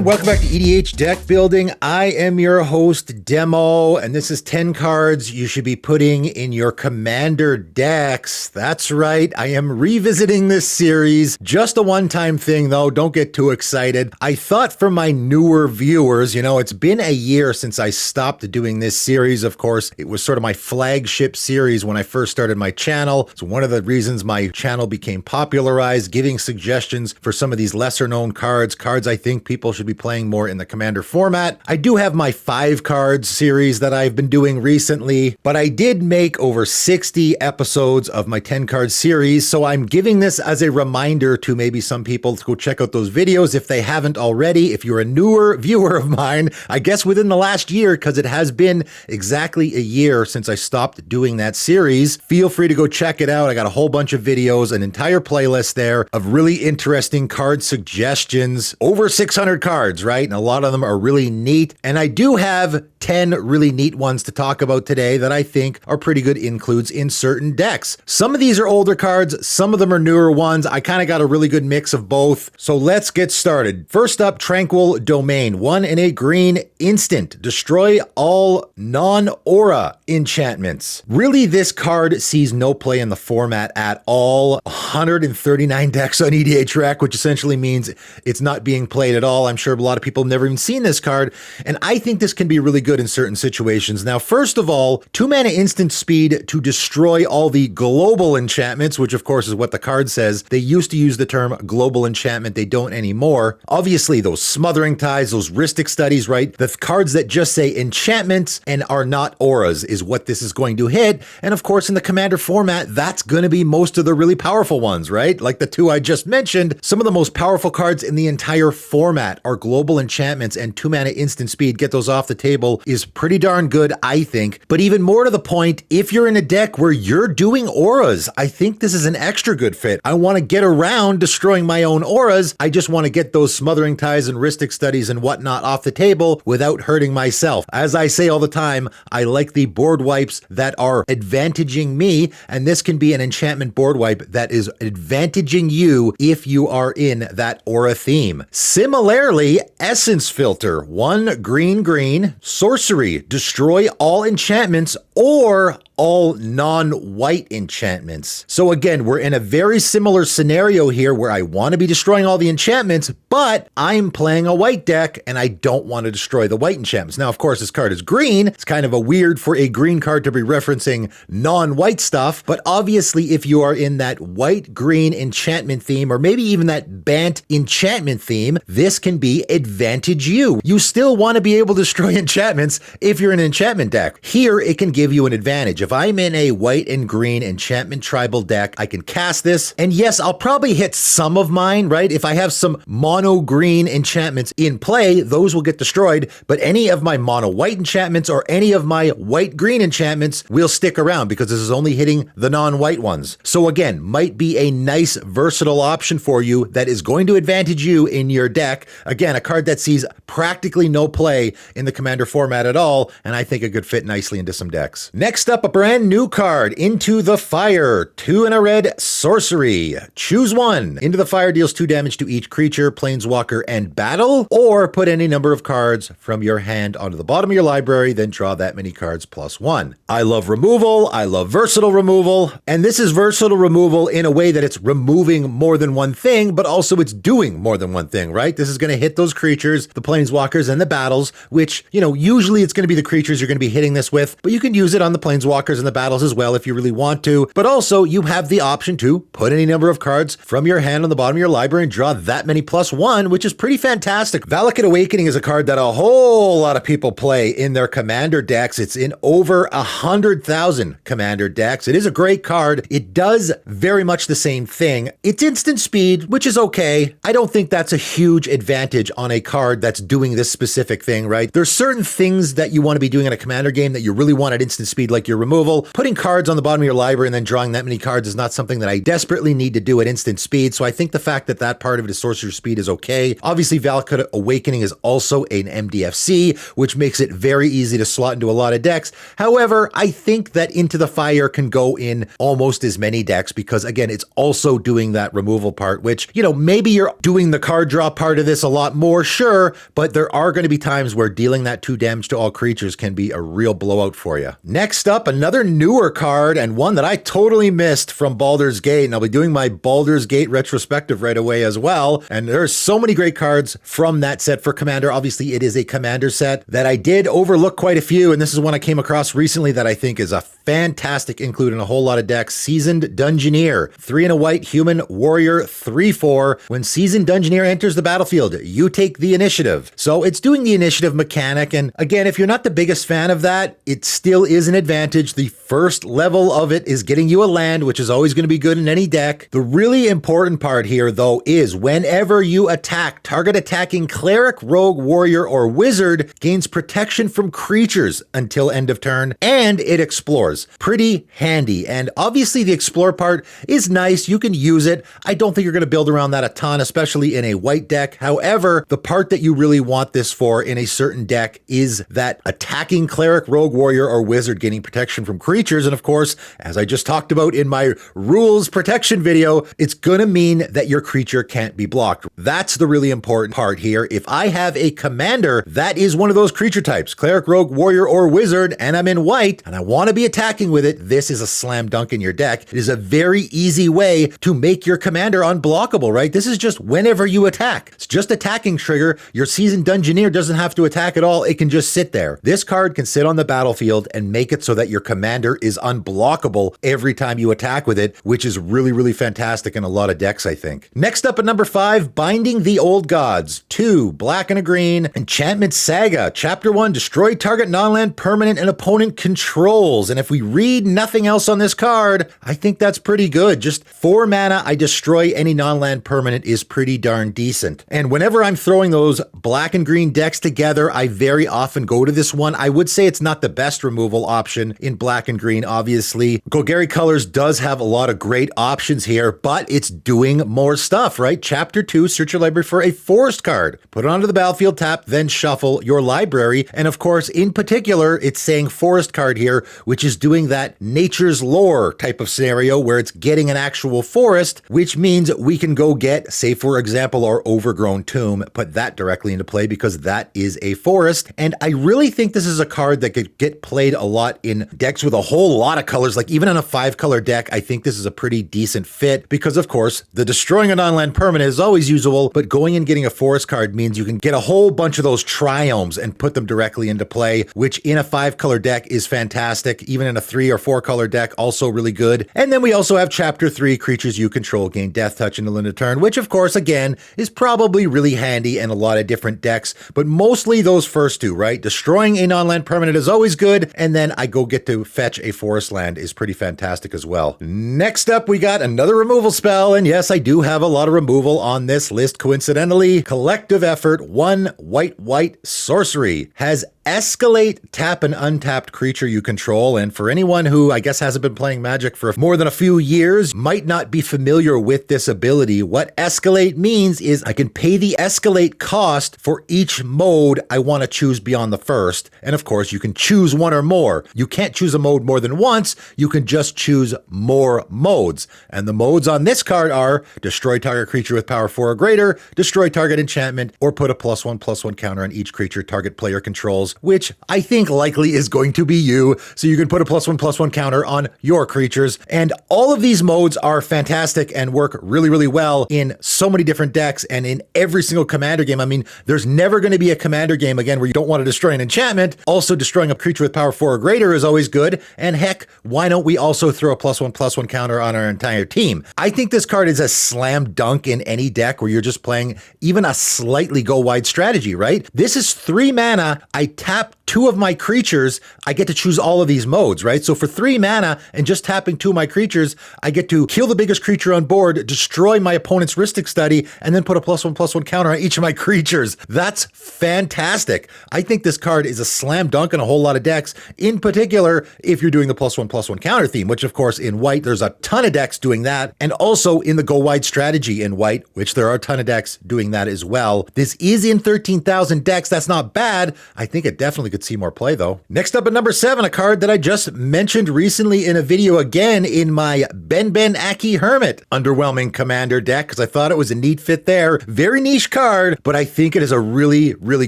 welcome back to EDH Deck Building. I am your host, Demo, and this is 10 cards you should be putting in your commander decks. That's right, I am revisiting this series. Just a one-time thing, though. Don't get too excited. I thought for my newer viewers, it's been a year since I stopped doing this series. Of course, it was sort of my flagship series when I first started my channel. It's one of the reasons my channel became popularized, giving suggestions for some of these lesser-known cards I think people should be playing more in the commander format. I do have my 5 cards series that I've been doing recently, but I did make over 60 episodes of my 10 card series, so I'm giving this as a reminder to maybe some people to go check out those videos if they haven't already. If you're a newer viewer of mine, I guess within the last year, because it has been exactly a year since I stopped doing that series, feel free to go check it out. I got a whole bunch of videos, an entire playlist there of really interesting card suggestions. Over 600 cards, right? And a lot of them are really neat. And I do have 10 really neat ones to talk about today that I think are pretty good includes in certain decks. Some of these are older cards, some of them are newer ones. I kind of got a really good mix of both. So let's get started. First up, Tranquil Domain. 1 in a green instant. Destroy all non-aura enchantments. Really, this card sees no play in the format at all. 139 decks on EDH Rec, which essentially means it's not being played at all. I'm sure a lot of people have never even seen this card, and I think this can be really good in certain situations. Now, first of all, 2 mana instant speed to destroy all the global enchantments, which of course is what the card says. They used to use the term global enchantment. They don't anymore. Obviously, those Smothering Tides, those Rhystic Studies, right? The cards that just say enchantments and are not auras is what this is going to hit. And of course, in the commander format, that's going to be most of the really powerful ones, right? Like the 2 I just mentioned. Some of the most powerful cards in the entire format are global enchantments, and 2 mana instant speed, get those off the table, is pretty darn good, I think. But even more to the point, if you're in a deck where you're doing auras, I think this is an extra good fit. I want to get around destroying my own auras. I just want to get those Smothering Tides and Rhystic Studies and whatnot off the table without hurting myself. As I say all the time, I like the board wipes that are advantaging me, and this can be an enchantment board wipe that is advantaging you if you are in that aura theme. Similarly, Essence Filter. 1 green, sorcery. Destroy all enchantments or all non-white enchantments. So again, we're in a very similar scenario here where I want to be destroying all the enchantments, but I'm playing a white deck and I don't want to destroy the white enchantments. Now, of course, this card is green. It's kind of a weird for a green card to be referencing non-white stuff, but obviously if you are in that white-green enchantment theme, or maybe even that Bant enchantment theme, this can be advantage you. You still want to be able to destroy enchantments if you're in an enchantment deck. Here, it can give you an advantage. If I'm in a white and green enchantment tribal deck, I can cast this, and yes, I'll probably hit some of mine, right? If I have some mono green enchantments in play, those will get destroyed, but any of my mono white enchantments or any of my white green enchantments will stick around because this is only hitting the non-white ones. So again, might be a nice versatile option for you that is going to advantage you in your deck. Again, a card that sees practically no play in the commander format at all, and I think it could fit nicely into some decks. Next up, a brand new card, Into the Fire. 2 in a red, sorcery. Choose 1. Into the Fire deals 2 damage to each creature, planeswalker, and battle, or put any number of cards from your hand onto the bottom of your library, then draw that many cards +1. I love removal. I love versatile removal, and this is versatile removal in a way that it's removing more than one thing, but also it's doing more than one thing, right? This is going to hit those creatures, the planeswalkers, and the battles, which, usually it's going to be the creatures you're going to be hitting this with, but you can use it on the planeswalkers in the battles as well if you really want to. But also, you have the option to put any number of cards from your hand on the bottom of your library and draw that many +1, which is pretty fantastic. Valakut Awakening is a card that a whole lot of people play in their commander decks. It's in over 100,000 commander decks. It is a great card. It does very much the same thing. It's instant speed, which is okay. I don't think that's a huge advantage on a card that's doing this specific thing, right? There's certain things that you want to be doing in a commander game that you really want at instant speed, like your removal. Putting cards on the bottom of your library and then drawing that many cards is not something that I desperately need to do at instant speed, so I think the fact that that part of it is sorcerer speed is okay. Obviously, Valakut Awakening is also an MDFC, which makes it very easy to slot into a lot of decks. However, I think that Into the Fire can go in almost as many decks because, again, it's also doing that removal part, which, maybe you're doing the card draw part of this a lot lot more, sure, but there are going to be times where dealing that 2 damage to all creatures can be a real blowout for you. Next up, another newer card, and one that I totally missed from Baldur's Gate, and I'll be doing my Baldur's Gate retrospective right away as well. And there's so many great cards from that set for Commander. Obviously, it is a Commander set that I did overlook quite a few, and this is one I came across recently that I think is a fantastic include in a whole lot of decks. Seasoned Dungeoneer, 3 and a white human warrior, 3/4. When Seasoned Dungeoneer enters the battlefield, you take the initiative. So it's doing the initiative mechanic, and again, if you're not the biggest fan of that, it still is an advantage. The first level of it is getting you a land, which is always going to be good in any deck. The really important part here, though, is whenever you attack, target attacking cleric, rogue, warrior, or wizard gains protection from creatures until end of turn, and it explores. Pretty handy, and obviously the explore part is nice. You can use it. I don't think you're going to build around that a ton, especially in a white deck. However, the part that you really want this for in a certain deck is that attacking cleric, rogue, warrior, or wizard gaining protection from creatures. And of course, as I just talked about in my rules protection video, it's going to mean that your creature can't be blocked. That's the really important part here. If I have a commander that is one of those creature types, cleric, rogue, warrior, or wizard, and I'm in white, and I want to be attacking with it, this is a slam dunk in your deck. It is a very easy way to make your commander unblockable, right? This is just whenever you attack. It's just attacking trigger. Your Seasoned Dungeoneer doesn't have to attack at all. It can just sit there. This card can sit on the battlefield and make it so that your commander is unblockable every time you attack with it, which is really, really fantastic in a lot of decks, I think. Next up at number 5, Binding the Old Gods. 2, black and a green. Enchantment Saga. Chapter 1, destroy target non-land permanent and opponent controls. And if we read nothing else on this card, I think that's pretty good. Just 4 mana, I destroy any non-land permanent is pretty darn decent. And whenever I'm throwing those black and green decks together, I very often go to this one. I would say it's not the best removal option in black and green, obviously. Golgari Colors does have a lot of great options here, but it's doing more stuff, right? Chapter 2, search your library for a forest card. Put it onto the battlefield, tap, then shuffle your library. And of course, in particular, it's saying forest card here, which is doing that nature's lore type of scenario where it's getting an actual forest, which means we can go get, say for example, our overgrown tomb, put that directly into play because that is a forest. And I really think this is a card that could get played a lot in decks with a whole lot of colors. Like even in a 5-color deck, I think this is a pretty decent fit because of course the destroying a non-land permanent is always usable, but going and getting a forest card means you can get a whole bunch of those triomes and put them directly into play, which in a 5-color deck is fantastic. Even in a 3 or 4-color deck, also really good. And then we also have Chapter 3, creatures you control gain death touch until end of turn, which of course, again, is probably really handy in a lot of different decks, but mostly those first two, right? Destroying a non-land permanent is always good, and then I go get to fetch a forest land is pretty fantastic as well. Next up, we got another removal spell, and yes, I do have a lot of removal on this list, coincidentally. Collective Effort, 1 white sorcery. Has escalate, tap an untapped creature you control. And for anyone who I guess hasn't been playing Magic for more than a few years, might not be familiar with this ability, what escalate means is I can pay the escalate cost for each mode I want to choose beyond the first. And of course, you can choose one or more. You can't choose a mode more than once. You can just choose more modes. And the modes on this card are destroy target creature with power 4 or greater, destroy target enchantment, or put a +1/+1 counter on each creature target player controls, which I think likely is going to be you. So you can put a +1/+1 counter on your creatures. And all of these modes are fantastic and work really, really well in so many different decks and in every single commander game. I mean, there's never going to be a commander game again where you don't want to destroy an enchantment. Also, destroying a creature with power 4 or greater is always good. And heck, why don't we also throw a +1/+1 counter on our entire team? I think this card is a slam dunk in any deck where you're just playing even a slightly go wide strategy, right? This is 3 mana. I tap 2 of my creatures, I get to choose all of these modes, right? So for 3 mana and just tapping 2 of my creatures, I get to kill the biggest creature on board, destroy my opponent's Rhystic Study, and then put a +1/+1 counter on each of my creatures. That's fantastic. I think this card is a slam dunk in a whole lot of decks, in particular if you're doing the +1/+1 counter theme, which of course in white, there's a ton of decks doing that, and also in the go wide strategy in white, which there are a ton of decks doing that as well. This is in 13,000 decks. That's not bad. I think it definitely could could see more play though. Next up at number 7, a card that I just mentioned recently in a video again in my Ben Aki Hermit underwhelming commander deck, because I thought it was a neat fit there. Very niche card, but I think it is a really, really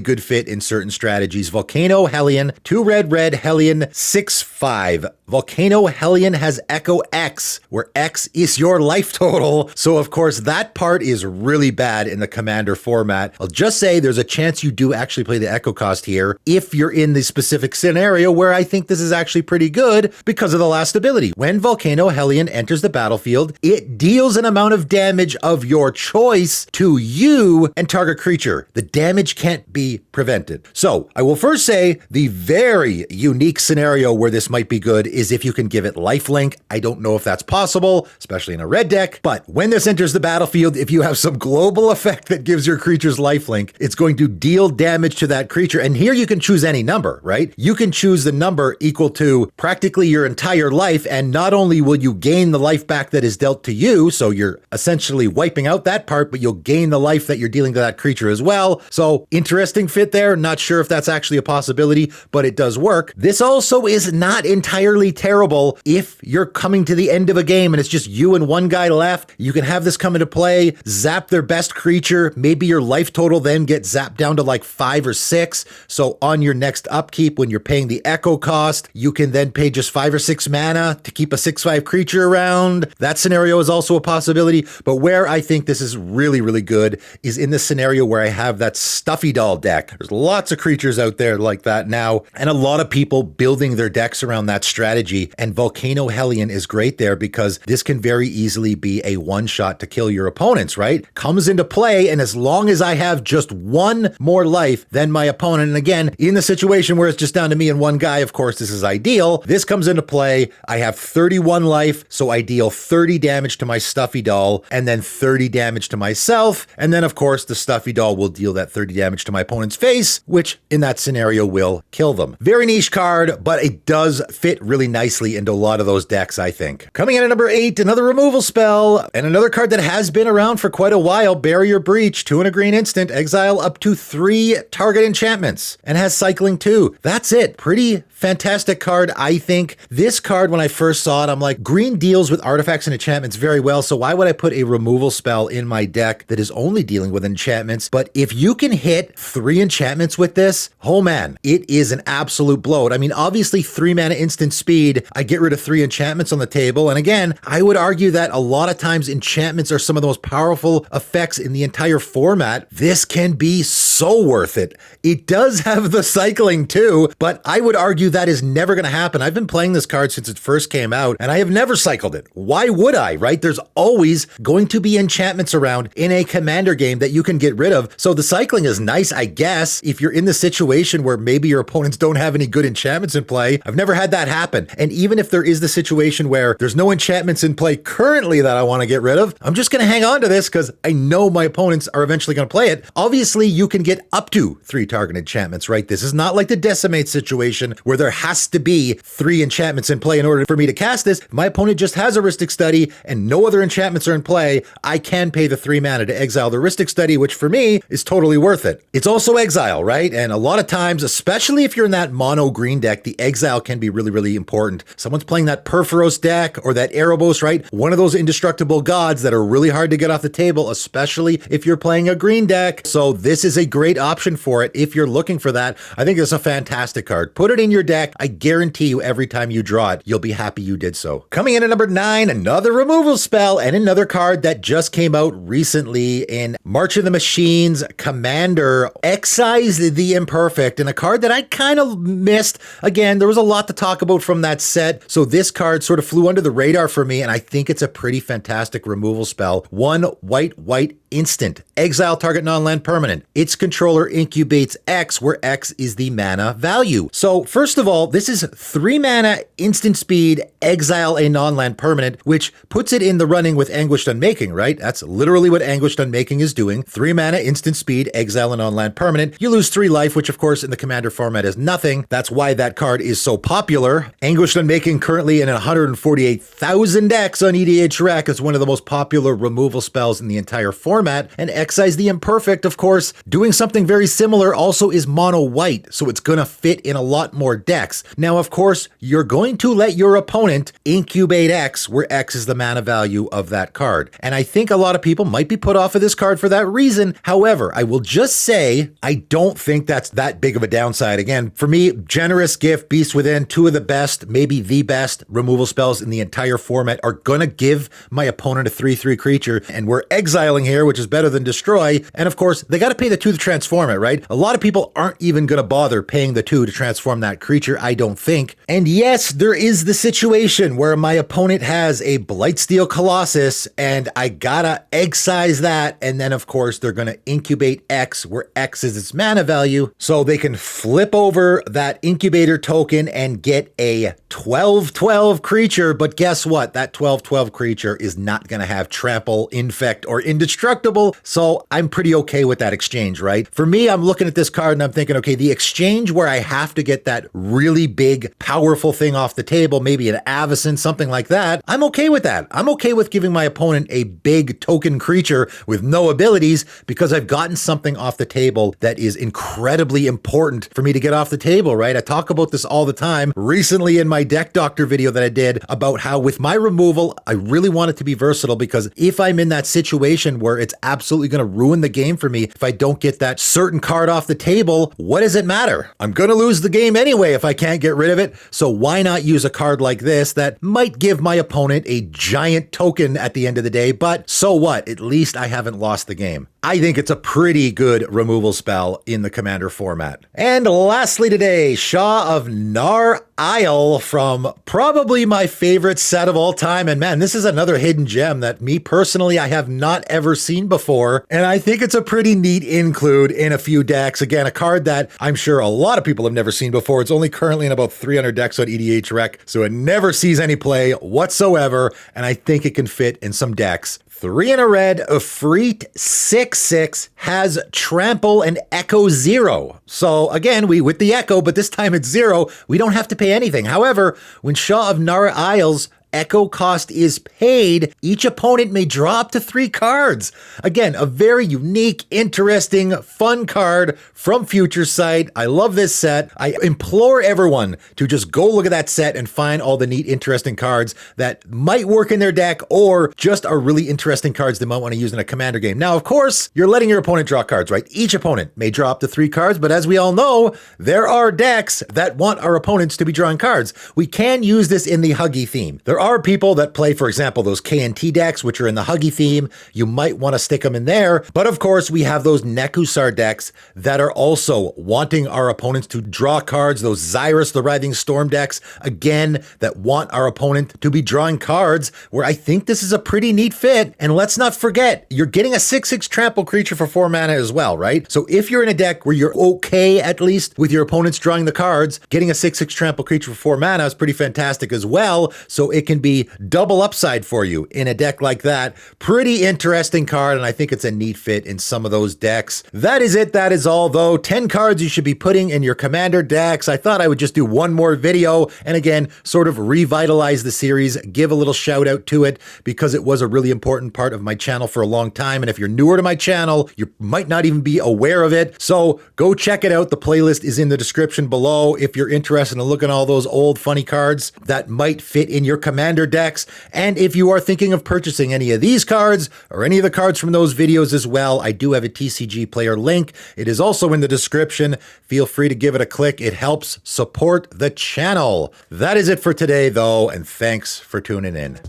good fit in certain strategies. Volcano Hellion, 2 red, Hellion, 6/5. Volcano Hellion has Echo X, where X is your life total. So of course that part is really bad in the commander format. I'll just say there's a chance you do actually play the Echo cost here if you're in the specific scenario where I think this is actually pretty good because of the last ability. When Volcano Hellion enters the battlefield, it deals an amount of damage of your choice to you and target creature. The damage can't be prevented. So I will first say the very unique scenario where this might be good is if you can give it lifelink. I don't know if that's possible, especially in a red deck, but when this enters the battlefield, if you have some global effect that gives your creatures lifelink, it's going to deal damage to that creature. And here you can choose any number, right? You can choose the number equal to practically your entire life, and not only will you gain the life back that is dealt to you, so you're essentially wiping out that part, but you'll gain the life that you're dealing to that creature as well. So interesting fit there. Not sure if that's actually a possibility, but it does work. This also is not entirely terrible if you're coming to the end of a game and it's just you and one guy left. You can have this come into play, zap their best creature. Maybe your life total then gets zapped down to like 5 or 6. So on your next upkeep, when you're paying the Echo cost, you can then pay just 5 or 6 mana to keep a 6/5 creature around. That scenario is also a possibility. But where I think this is really, really good is in the scenario where I have that Stuffy Doll deck. There's lots of creatures out there like that now, and a lot of people building their decks around that strategy. And Volcano Hellion is great there because this can very easily be a one-shot to kill your opponents, right? Comes into play, and as long as I have just 1 more life than my opponent, and again, in the situation where it's just down to me and one guy, of course, this is ideal. This comes into play. I have 31 life, so I deal 30 damage to my Stuffy Doll, and then 30 damage to myself. And then, of course, the Stuffy Doll will deal that 30 damage to my opponent's face, which in that scenario will kill them. Very niche card, but it does fit really nicely into a lot of those decks, I think. Coming in at number 8, another removal spell, and another card that has been around for quite a while, Barrier Breach, 2 and a green instant, exile up to 3 target enchantments, and has cycling too. That's it. Pretty fantastic card, I think. This card, when I first saw it, I'm like, green deals with artifacts and enchantments very well, so why would I put a removal spell in my deck that is only dealing with enchantments? But if you can hit 3 enchantments with this, oh man, it is an absolute blowout. I mean, obviously 3 mana instant speed, I get rid of 3 enchantments on the table, and again, I would argue that a lot of times enchantments are some of the most powerful effects in the entire format. This can be so worth it. It does have the cycling too, but I would argue that is never going to happen. I've been playing this card since it first came out, and I have never cycled it. Why would I, right? There's always going to be enchantments around in a commander game that you can get rid of. So the cycling is nice, I guess, if you're in the situation where maybe your opponents don't have any good enchantments in play. I've never had that happen. And even if there is the situation where there's no enchantments in play currently that I want to get rid of, I'm just going to hang on to this because I know my opponents are eventually going to play it. Obviously, you can get up to 3 target enchantments, right? This is not like the Decimate situation where there has to be 3 enchantments in play in order for me to cast this. If my opponent just has a Rhystic Study and no other enchantments are in play, I can pay the 3 mana to exile the Rhystic Study, which for me is totally worth it. It's also exile, right? And a lot of times, especially if you're in that mono green deck, the exile can be really, really important. Someone's playing that Perforos deck or that Erebos, right? One of those indestructible gods that are really hard to get off the table, especially if you're playing a green deck. So this is a great option for it if you're looking for that. I think it's a fantastic card. Put it in your deck. I guarantee you every time you draw it, you'll be happy you did so. Coming in at number 9, another removal spell and another card that just came out recently in March of the Machines Commander, Excise the Imperfect, and a card that I kind of missed. Again, there was a lot to talk about from that set, so this card sort of flew under the radar for me, and I think it's a pretty fantastic removal spell. 1 white instant. Exile target non-land permanent. Its controller incubates X, where X is the mana value. So first of all, this is 3 mana instant speed, exile a non-land permanent, which puts it in the running with Anguished Unmaking, right? That's literally what Anguished Unmaking is doing. 3 mana instant speed, exile a non-land permanent. You lose 3 life, which of course in the commander format is nothing. That's why that card is so popular. Anguished Unmaking currently in 148,000 decks on EDH Rec is one of the most popular removal spells in the entire format. format, and excise the imperfect, of course, doing something very similar also is mono white, so it's gonna fit in a lot more decks. Now, of course, you're going to let your opponent incubate X, where X is the mana value of that card. And I think a lot of people might be put off of this card for that reason. However, I will just say, I don't think that's that big of a downside. Again, for me, Generous Gift, Beast Within, two of the best, maybe the best removal spells in the entire format are gonna give my opponent a 3/3 creature, and we're exiling here, which is better than destroy. And of course, they gotta pay the 2 to transform it, right? A lot of people aren't even gonna bother paying the 2 to transform that creature, I don't think. And yes, there is the situation where my opponent has a Blightsteel Colossus, and I gotta excise that, and then of course they're gonna incubate X, where X is its mana value, so they can flip over that incubator token and get a 12/12 creature. But guess what? That 12/12 creature is not gonna have trample, infect, or indestructible, so I'm pretty okay with that exchange, right? For me, I'm looking at this card and I'm thinking, okay, the exchange where I have to get that really big, powerful thing off the table, maybe an Avacyn, something like that, I'm okay with that. I'm okay with giving my opponent a big token creature with no abilities because I've gotten something off the table that is incredibly important for me to get off the table, right? I talk about this all the time. Recently in my Deck Doctor video that I did about how with my removal, I really want it to be versatile, because if I'm in that situation where it's absolutely going to ruin the game for me if I don't get that certain card off the table, what does it matter? I'm going to lose the game anyway if I can't get rid of it. So why not use a card like this that might give my opponent a giant token at the end of the day, but so what? At least I haven't lost the game. I think it's a pretty good removal spell in the Commander format. And lastly today, Shaw of Nar Isle from probably my favorite set of all time. And man, this is another hidden gem that me personally, I have not ever seen before. And I think it's a pretty neat include in a few decks. Again, a card that I'm sure a lot of people have never seen before. It's only currently in about 300 decks on EDH Rec, so it never sees any play whatsoever. And I think it can fit in some decks. 3 in a red, Efreet 6/6 has Trample and Echo 0. So again, with the Echo, but this time it's 0. We don't have to pay anything. However, when Shaw of Nar Isle's Echo cost is paid, each opponent may draw up to 3 cards. Again, a very unique, interesting, fun card from Future Sight. I love this set. I implore everyone to just go look at that set and find all the neat, interesting cards that might work in their deck or just are really interesting cards they might want to use in a Commander game. Now, of course, you're letting your opponent draw cards, right? Each opponent may draw up to 3 cards, but as we all know, there are decks that want our opponents to be drawing cards. We can use this in the Huggy theme. There are people that play, for example, those KNT decks, which are in the Huggy theme. You might want to stick them in there. But of course, we have those Nekusar decks that are also wanting our opponents to draw cards, those Xyrus, the Writhing Storm decks, again, that want our opponent to be drawing cards, where I think this is a pretty neat fit. And let's not forget, you're getting a 6/6 trample creature for 4 mana as well, right? So if you're in a deck where you're okay, at least, with your opponents drawing the cards, getting a 6/6 trample creature for 4 mana is pretty fantastic as well. So it can be double upside for you in a deck like that. Pretty interesting card, and I think it's a neat fit in some of those decks. That is it. That is all, though. 10 cards you should be putting in your Commander decks. I thought I would just do one more video, and again, sort of revitalize the series, give a little shout out to it, because it was a really important part of my channel for a long time, and if you're newer to my channel, you might not even be aware of it. So go check it out. The playlist is in the description below if you're interested in looking at all those old funny cards that might fit in your Commander decks. And if you are thinking of purchasing any of these cards or any of the cards from those videos as well, I do have a TCG Player link. It is also in the description. Feel free to give it a click. It helps support the channel. That is it for today, though, and thanks for tuning in.